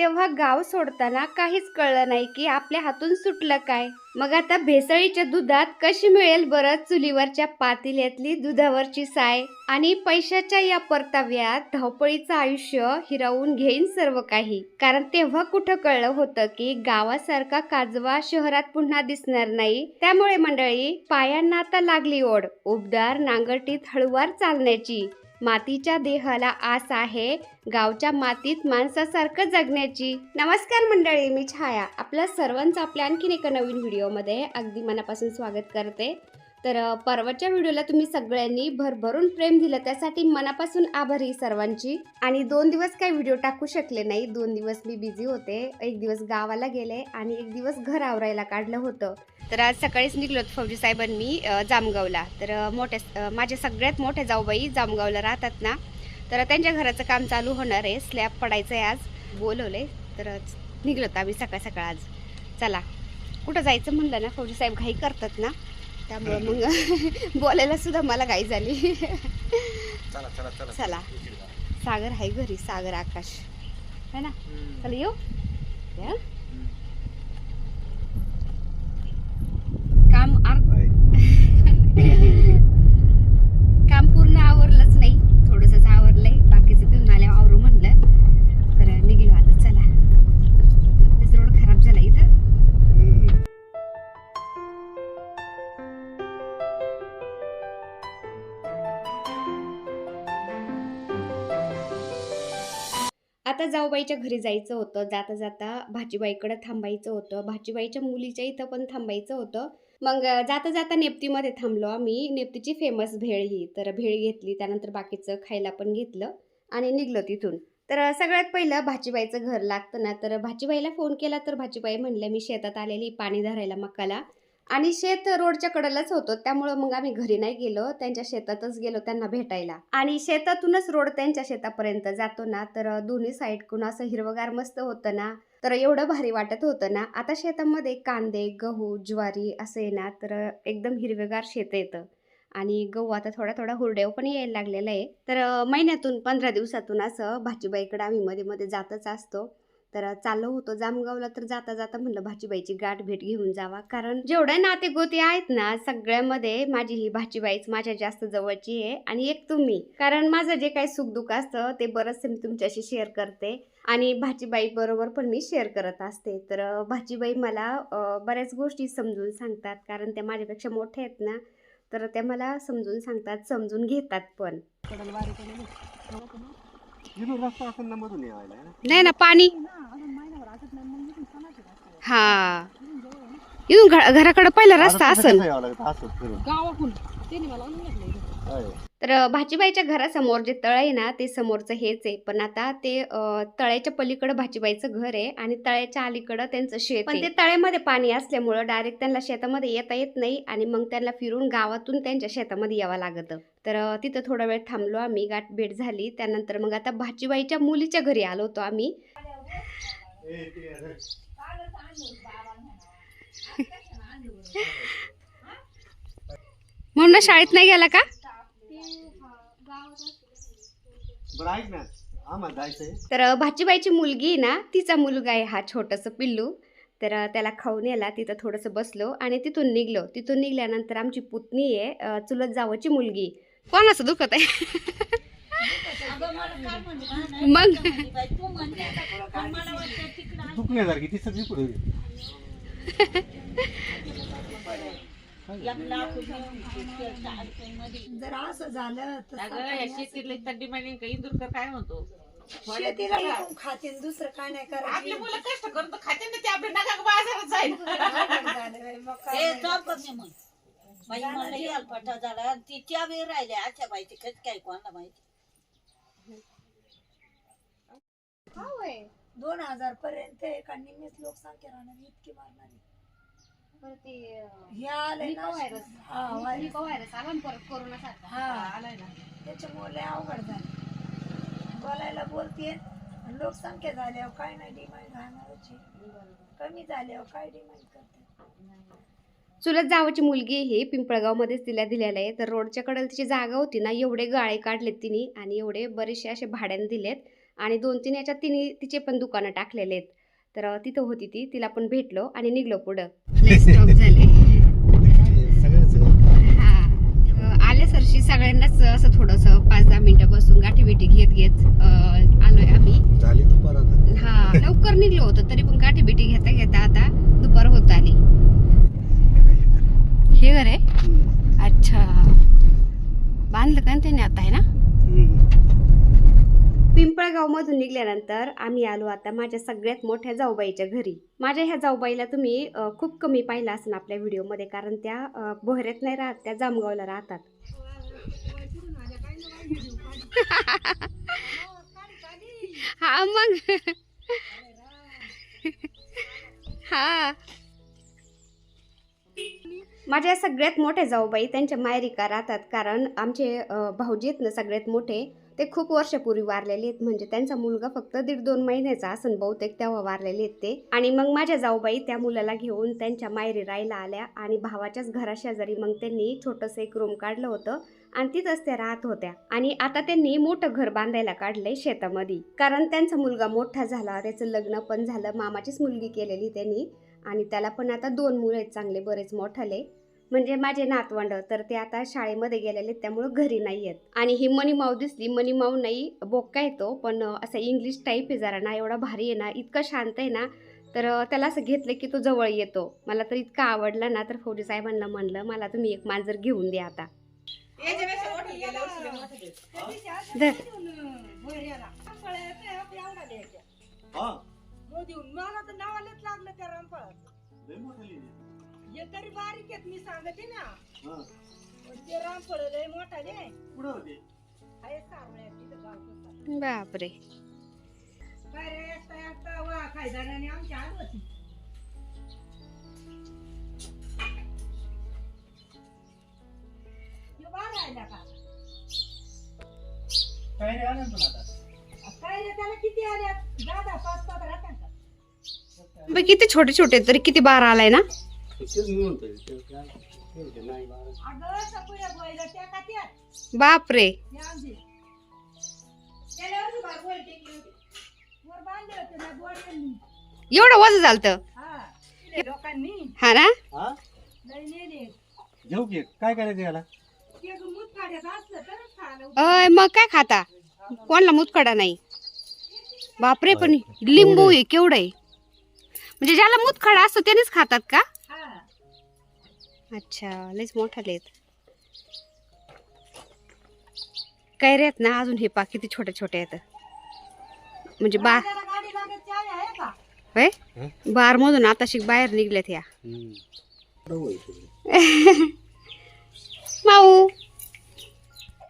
तेव्हा गाव सोडताना काहीच कळलं नाही की आपल्या हातून सुटलं काय. मग आता भेसळीच्या दुधात कशी मिळेल बरं चुलीवरच्या पातेल्यातली दुधावरची साय. आणि पैशाच्या या परताव्यात धावपळीचं आयुष्य हिरावून घेईन सर्व काही. कारण तेव्हा कुठं कळलं होतं की गावासारखा काजवा शहरात पुन्हा दिसणार नाही. त्यामुळे मंडळी, पायांना आता लागली ओढ उबदार नांगरटीत हळूवार चालण्याची. मातीच्या देहाला आस आहे गावच्या मातीत माणसासारखं जगण्याची. नमस्कार मंडळी, मी छाया. आपल्या सर्वांचं आपल्या आणखीन एका नवीन व्हिडिओमध्ये अगदी मनापासून स्वागत करते. तर परवाच्या व्हिडिओला तुम्ही सगळ्यांनी भरभरून प्रेम दिलं, त्यासाठी मनापासून आभारी सर्वांची. आणि 2 दिवस काही व्हिडिओ टाकू शकले नाही. 2 दिवस मी बिझी होते. एक दिवस गावाला गेले आणि एक दिवस घर आवरायला काढलं होतं. तर आज सकाळीच निघलोत फौजी साहेबांनी जामगावला. तर माझ्या सगळ्यात मोठ्या जाऊबाई जामगावला राहतात ना, तर त्यांच्या घराचं काम चालू होणार आहे. स्लॅब पडायचं आहे, आज बोलवले. तर निघलोत आम्ही सकाळ सकाळ आज. चला, कुठं जायचं म्हणलं ना, फौजी साहेब घाई करतात ना, त्यामुळं मग बोलायला सुद्धा मला घाई झाली. चला, सागर आहे घरी, सागर आकाश है ना. चला येऊ. काम पूर्ण आवरलंच नाही, थोडंसंच आवरलंय. बाकीचं घेऊन आल्या आवरू म्हणलं, तर निघलो आता. चला, रोड खराब झाला इथं. आता जाऊबाईच्या घरी जायचं होतं. जाता जाता भाजीबाईकडे थांबायचं होतं. भाजीबाईच्या मुलीच्या इथं पण थांबायचं होतं. मग जाता जाता नेप्तीमध्ये थांबलो आम्ही. नेप्तीची फेमस भेळ ही. तर भेळ घेतली, त्यानंतर बाकीचं खायला पण घेतलं आणि निघलो तिथून. तर सगळ्यात पहिलं भाजीबाईचं घर लागतं ना, तर भाजीबाईला फोन केला. तर भाजीबाई म्हणल्या मी शेतात आलेली पाणी धरायला मकाला. आणि शेत रोडच्या कडेलाच होतं, त्यामुळं मग आम्ही घरी नाही गेलो, त्यांच्या शेतातच गेलो त्यांना भेटायला. आणि शेतातूनच रोड त्यांच्या शेतापर्यंत जातो ना, तर दोन्ही साईडकडून असं हिरवगार मस्त होतं ना, तर एवढं भारी वाटत होतं ना. आता शेतामध्ये कांदे, गहू, ज्वारी असं आहे ना, तर एकदम हिरवेगार शेत येतं. आणि गहू आता थोडा थोडा हुरड्याव पण यायला लागलेला आहे. तर महिन्यातून 15 दिवसातून असं भाजीबाईकडे आम्ही मध्ये मध्ये जातच असतो. तर चाललो होतो जामगावला. तर जाता जाता म्हणलं भाजीबाईची गाठ भेट घेऊन जावा, कारण जेवढ्या नाते गोती आहेत ना, सगळ्यामध्ये माझी ही भाजीबाईच माझ्या जास्त जवळची आहे. आणि एक तुम्ही, कारण माझं जे काही सुखदुःख असतं ते बरंचसं मी तुमच्याशी शेअर करते आणि भाजीबाई बरोबर पण मी शेअर करत असते. तर भाजीबाई मला बऱ्याच गोष्टी समजून सांगतात, कारण त्या माझ्यापेक्षा मोठ्या आहेत ना, तर त्या मला समजून सांगतात, समजून घेतात पण. नाही ना पाणी. हा, इथून घराकडे पहिला रस्ता असेल. तर भाजीबाईच्या घरासमोर जे तळ आहे ना, ते समोरचं हेच आहे. पण आता ते तळ्याच्या पलीकडे भाजीबाईचं घर आहे आणि तळ्याच्या अलीकडं त्यांचं शेत. पण ते तळ्यामध्ये पाणी असल्यामुळं डायरेक्ट त्यांना शेतामध्ये येता येत नाही आणि मग त्यांना फिरून गावातून त्यांच्या शेतामध्ये यावं लागतं. तर तिथं थोडा वेळ थांबलो आम्ही, गाठ भेट झाली. त्यानंतर मग आता भाजीबाईच्या मुलीच्या घरी आलो होतो आम्ही. म्हणून शाळेत नाही गेला का? तर भाजीबाईची मुलगी ना, तिचा मुलगा आहे हा छोटस पिल्लू. तर त्याला खाऊन याला तिथं थोडंसं बसलो आणि तिथून निघलो. तिथून निघल्यानंतर आमची पुतणी आहे, चुलत जावची मुलगी. कोणाचं दुखत आहे? मग जर असं झालं तर शेतीला डिमांडिंग इंदूरकर काय म्हणतो, शेतीला येऊन खातील, दुसरं काय नाही करायचं. आपली मुलं कष्ट करून खाते ना, ते आपल्या नका बाजारात जाईल. माझी मला यालपाटा झाला, तिच्या वेळ राहिल्या अशा बाईची कच काय कोणाला माहिती. 2000 पर्यंत एका निम्मीच लोकसंख्या राहणार, इतकी मारणारी. हे आलंय ना व्हायरस. हा, व्हायरस आला ना परत कोरोना सारखा. हा, आलाय ना, त्याच्यामुळे लय अवघड झालं. बोलायला बोलते, लोकसंख्या झाल्यावर काय नाही डिमांड राहणारची. कमी झाल्यावर काय डिमांड करते. चुलत जावची मुलगी ही पिंपळगाव मध्येच तिला दिलेलं आहे. तर रोडच्या कडेला तिची जागा होती ना, एवढे गाळे काढलेत तिने आणि एवढे बरेचसे असे भाड्याने दिलेत. आणि 2-3 याच्यात तिचे पण दुकानं टाकलेले आहेत. तर तिथं होती तिला पण भेटलो आणि निघलो पुढं. लय स्टॉप झाले. हा आले सरशी सगळ्यांनाच असं थोडंसं 5-10 मिनिटं बसून गाठी बिठी घेत आलोय आम्ही. झाली दुपार आता. हा लवकर निघलो होतो तरी पण गाठी बिठी घेता आता दुपार होत आली. हे घर आहे. अच्छा बांधलं का त्याने आता आहे ना. पिंपळगाव मधून निघल्यानंतर आम्ही आलो आता माझ्या सगळ्यात मोठ्या जाऊबाईच्या घरी. माझ्या ह्या जाऊबाईला तुम्ही खूप कमी पाहिलं असेल आपल्या व्हिडिओमध्ये, कारण त्या बोहऱ्यात नाही राहत, त्या जामगावला राहतात. हा मग हा माझ्या सगळ्यात मोठ्या जाऊबाई त्यांच्या मायरिका राहतात, कारण आमचे भाऊजी आहेत ना सगळ्यात मोठे, ते खूप वर्षापूर्वी वारलेले आहेत. म्हणजे त्यांचा मुलगा फक्त 1.5-2 महिन्याचा असन बहुतेक तेव्हा वारलेले आहेत ते. आणि मग माझ्या जाऊबाई त्या मुलाला घेऊन त्यांच्या मायरी राहायला आल्या आणि भावाच्याच घराशेजारी मग त्यांनी छोटंसं एक रूम काढलं होतं आणि तिथंच त्या राहत होत्या. आणि आता त्यांनी मोठं घर बांधायला काढलंय शेतामध्ये, कारण त्यांचा मुलगा मोठा झाला, त्याचं लग्न पण झालं, मामाचीच मुलगी केलेली त्यांनी. आणि त्याला पण आता 2 मुलं आहेत चांगले बरेच मोठाले, म्हणजे माझे नातवंड. तर ते आता शाळेमध्ये गेलेले त्यामुळं घरी नाही आहेत. आणि ही मनी माऊ दिसली, मनी माऊ नाही बोक्का येतो पण असं इंग्लिश टाईप आहे जरा ना, एवढा भारी आहे ना, इतकं शांत आहे ना. तर त्याला असं घेतलं की तो जवळ येतो. मला तर इतका आवडला ना, तर फौजी साहेबांना म्हणलं मला तुम्ही एक मांजर घेऊन द्या आता. मला तर नावालाच लागलं त्या रामफळात. हे तरी बारीक आहेत मी सांगते ना. ते रामफळ लय मोठा रे. आहे सावळ्यात तिथं गावचं. बापरे काय रे आता वा खायदाराने आमची आड होती. हे बाळ राहिला का? काय रे त्याला किती आल्या? 10-5 राहतात का? किती छोटे छोटे तरी किती बार आलाय ना. अगं सगळ्या बैला त्या का त्या? बापरे हे आमचे. गेल्यावर्षी बागोल टेकली होती. वर बांधले होते ना बोरयांनी. एवढं वजन झालतं. हा ते लोकांनी हा ना. लय नेले. घेऊ की काय करायचं याला. ते मूत काढ्यात असलं तरच खायला. अय मग काय खाता, कोणला मुतखडा नाही. बापरे पण लिंबू आहे केवढं आहे, म्हणजे ज्याला मुतखडा असतो त्यानेच खातात का. हा अच्छा लयच मोठा लेत. काय रे आहेत ना अजून, हे पा किती छोटे छोटे आहेत. म्हणजे गाडी लागत चाय आहे का? बार मधून आताशी बाहेर निघल्यात ह्या. माऊ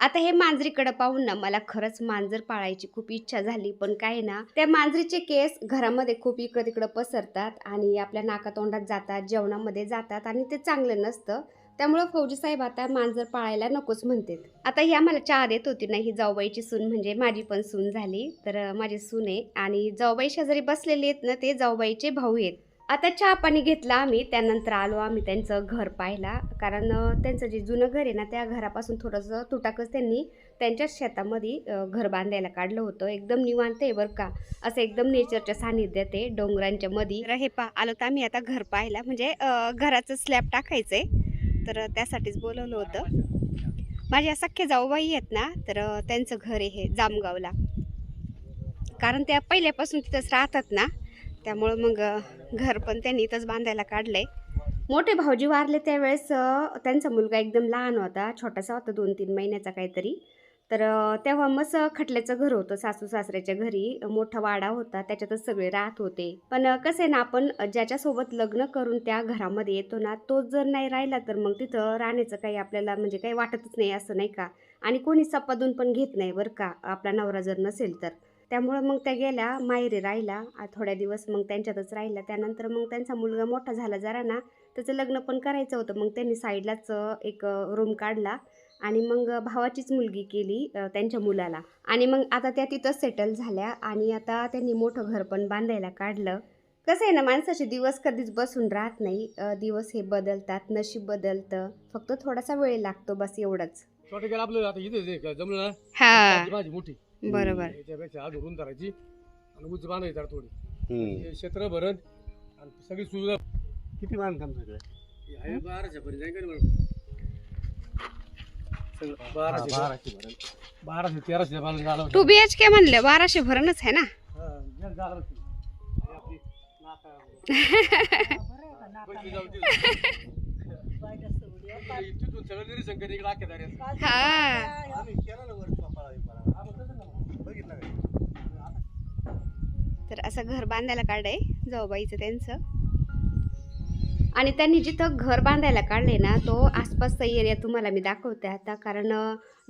आता हे मांजरीकडे पाहून ना मला खरंच मांजर पाळायची खूप इच्छा झाली. पण काय ना, त्या मांजरीचे केस घरामध्ये खूप इकडं तिकडं पसरतात आणि आपल्या नाकातोंडात जातात, जेवणामध्ये जातात आणि ते चांगलं नसतं. त्यामुळं फौजी साहेब आता मांजर पाळायला नकोच म्हणतात. आता ही आम्हाला चहा देत होती ना, ही जाऊबाईची सून म्हणजे माझी पण सून झाली. तर माझी सून आहे आणि जाऊबाई शेजारी बसलेले आहेत ना, ते जाऊबाईचे भाऊ आहेत. आता चहा पाणी घेतला आम्ही, त्यानंतर आलो आम्ही त्यांचं घर पाहायला, कारण त्यांचं जे जुनं घर आहे ना त्या घरापासून थोडंसं तुटाकच त्यांनी त्यांच्याच शेतामध्ये घर बांधायला काढलं होतं. एकदम निवांत आहे बरं का, असं एकदम नेचरच्या सानिध्यात आहे डोंगरांच्या मध्ये. तर हे आलो तर आम्ही आता घर पाहायला, म्हणजे घराचं स्लॅब टाकायचंय तर त्यासाठीच बोलवलं होतं. माझ्या सख्ख्या जाऊबाई आहेत ना, तर त्यांचं घर आहे हे जामगावला, कारण त्या पहिल्यापासून तिथंच राहतात ना, त्यामुळं मग घर पण त्यांनी इथंच बांधायला काढलंय. मोठे भाऊजी वारले त्यावेळेस त्यांचा मुलगा एकदम लहान होता, छोटासा होता 2-3 महिन्याचा काहीतरी. तर तेव्हा मस्त खटल्याचं घर होतं सासू सासऱ्याच्या घरी, मोठा वाडा होता, त्याच्यातच सगळे राहत होते. पण कसं आहे ना, आपण ज्याच्यासोबत लग्न करून त्या घरामध्ये येतो ना, तो जर नाही राहिला तर मग तिथं राहण्याचं काही आपल्याला म्हणजे काही वाटतच नाही, असं नाही का. आणि कोणी सपादून पण घेत नाही बरं का, आपला नवरा जर नसेल तर. त्यामुळं मग त्या गेल्या माहेरी राहिला थोड्या दिवस, मग त्यांच्यातच राहिला. त्यानंतर मग त्यांचा मुलगा मोठा झाला जरा ना, त्याचं लग्न पण करायचं होतं. मग त्यांनी साईडलाच एक रूम काढला आणि मग भावाचीच मुलगी केली त्यांच्या मुलाला. आणि मग आता त्या तिथंच सेटल झाल्या आणि आता त्यांनी मोठं घर पण बांधायला काढलं. कसं आहे ना, माणसाचे दिवस कधीच बसून राहत नाही, दिवस हे बदलतात, नशीब बदलतं, फक्त थोडासा वेळ लागतो बस एवढंच. आपलं आता इथे जमलं ना, हा माझी मोठी बरोबर. याच्यापेक्षा आज उरून धरायची आणि उच बांधायची जरा थोडी हम्म. हे क्षेत्र भरण आणि सगळी सुविधा किती बांधकाम सगळं आहे 1200 पर्यंत आहे का नाही मॅडम? सगळं 1200 1200 भरण. 1300 बांधून झालं 2 BHK म्हणलं 1200 भरणच आहे ना. झालं आपली नाका बसली जाऊन तिथून सगळं निरीक्षण करी इकडे आख्या दाऱ्यात. हा आम्ही केलं ना वर चोपाळा बिपाळा. बघितलं का? तर असं घर बांधायला काढलंय जाऊबाईचं त्यांचं. आणि त्यांनी जिथं घर बांधायला काढले ना तो आसपासचा एरिया तुम्हाला मी दाखवते आता, कारण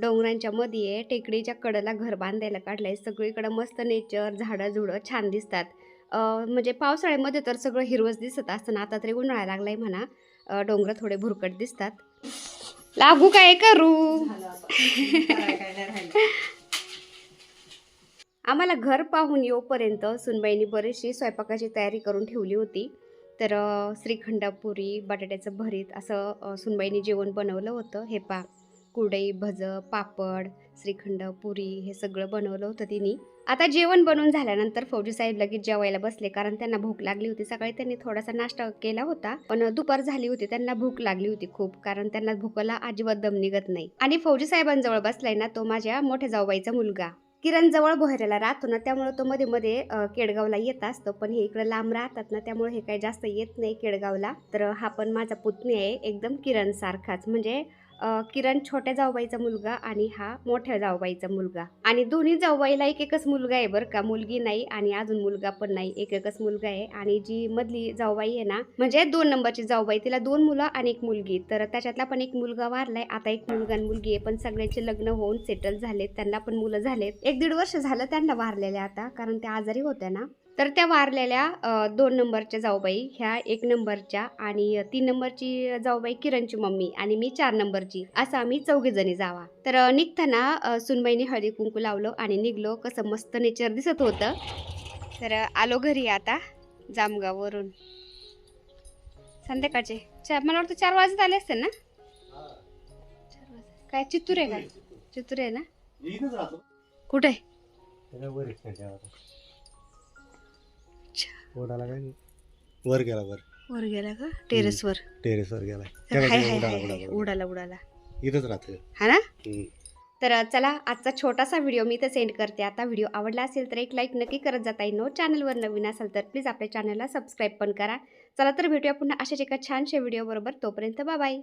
डोंगरांच्या मध्ये आहे, टेकडीच्या कडेला घर बांधायला काढलंय. सगळीकडं मस्त नेचर, झाडं झुडं छान दिसतात. म्हणजे पावसाळ्यामध्ये तर सगळं हिरवच दिसत असतं ना, आता तरी उन्हाळा लागलाय म्हणा, डोंगर थोडे भुरकट दिसतात. लागू काय करू. आम्हाला घर पाहून येऊपर्यंत सुनबाईंनी बरीचशी स्वयंपाकाची तयारी करून ठेवली होती. तर श्रीखंड, पुरी, बटाट्याचं भरीत असं सुनबाईंनी जेवण बनवलं होतं. हे पा कुरडई, भजं, पापड, श्रीखंड, पुरी हे सगळं बनवलं होतं तिने. आता जेवण बनवून झाल्यानंतर फौजी साहेब लगेच जेवायला बसले, कारण त्यांना भूक लागली होती. सकाळी त्यांनी थोडासा नाश्ता केला होता, पण दुपार झाली होती, त्यांना भूक लागली होती खूप, कारण त्यांना भूकला अजिबात दम निघत नाही. आणि फौजी साहेबांजवळ बसलाय ना तो माझ्या मोठ्या जाऊबाईचा मुलगा. किरण जवळ बोहेऱ्याला राहतो ना, त्यामुळे तो मध्ये मध्ये केडगावला येत असतो, पण हे इकडे लांब राहतात ना, त्यामुळे हे काही जास्त येत नाही केडगावला. तर हा पण माझा पुतणी आहे, एकदम किरण सारखाच. म्हणजे किरण छोट्या जाऊबाईचा मुलगा आणि हा मोठ्या जाऊबाईचा मुलगा. आणि दोन्ही जाऊबाईला एक एकच मुलगा आहे बरं का, मुलगी नाही आणि अजून मुलगा पण नाही, एक एकच मुलगा आहे. आणि जी मधली जाऊबाई आहे ना, म्हणजे 2 नंबरची जाऊबाई, तिला 2 मुलं आणि 1 मुलगी. तर त्याच्यातला पण एक मुलगा वारलाय, आता 1 मुलगा आणि मुलगी आहे, पण सगळ्यांचे लग्न होऊन सेटल झालेत, त्यांना पण मुलं झालेत. 1-1.5 वर्ष झालं त्यांना वारलेल्या आता, कारण त्या आजारी होत्या ना. तर त्या वारलेल्या 2 नंबरच्या जाऊबाई ह्या 1 नंबरच्या आणि 3 नंबरची जाऊबाई किरणची मम्मी आणि मी 4 नंबरची, असं आम्ही 4 जणी जावा. तर निघताना सुनबाईने हळदी कुंकू लावलं आणि निघलो. कसं मस्त नेचर दिसत होतं. तर आलो घरी आता जामगाववरून. संध्याकाळचे मला वाटतं 4 वाजत आले असते ना. काय चित्तूर आहे का? चित्तूर आहे ना. इथंच राहतो. कुठे? त्याच्या वर आहे त्याच्या वर. ओढाला काय नाही. वर गेला वर. वर गेला का? टेरेसवर. टेरेसवर गेला. उडाला इथंच राहतो. हा ना. तर चला आजचा छोटासा व्हिडिओ मी तर सेंड करते. आता व्हिडिओ आवडला असेल तर एक लाईक नक्की करत जाता येईल. चॅनलवर नवीन असाल तर प्लीज आपल्या चॅनलला सबस्क्राईब पण करा. चला तर भेटूया पुन्हा अशाच एका छानशा व्हिडिओ बरोबर. तोपर्यंत बाय बाय.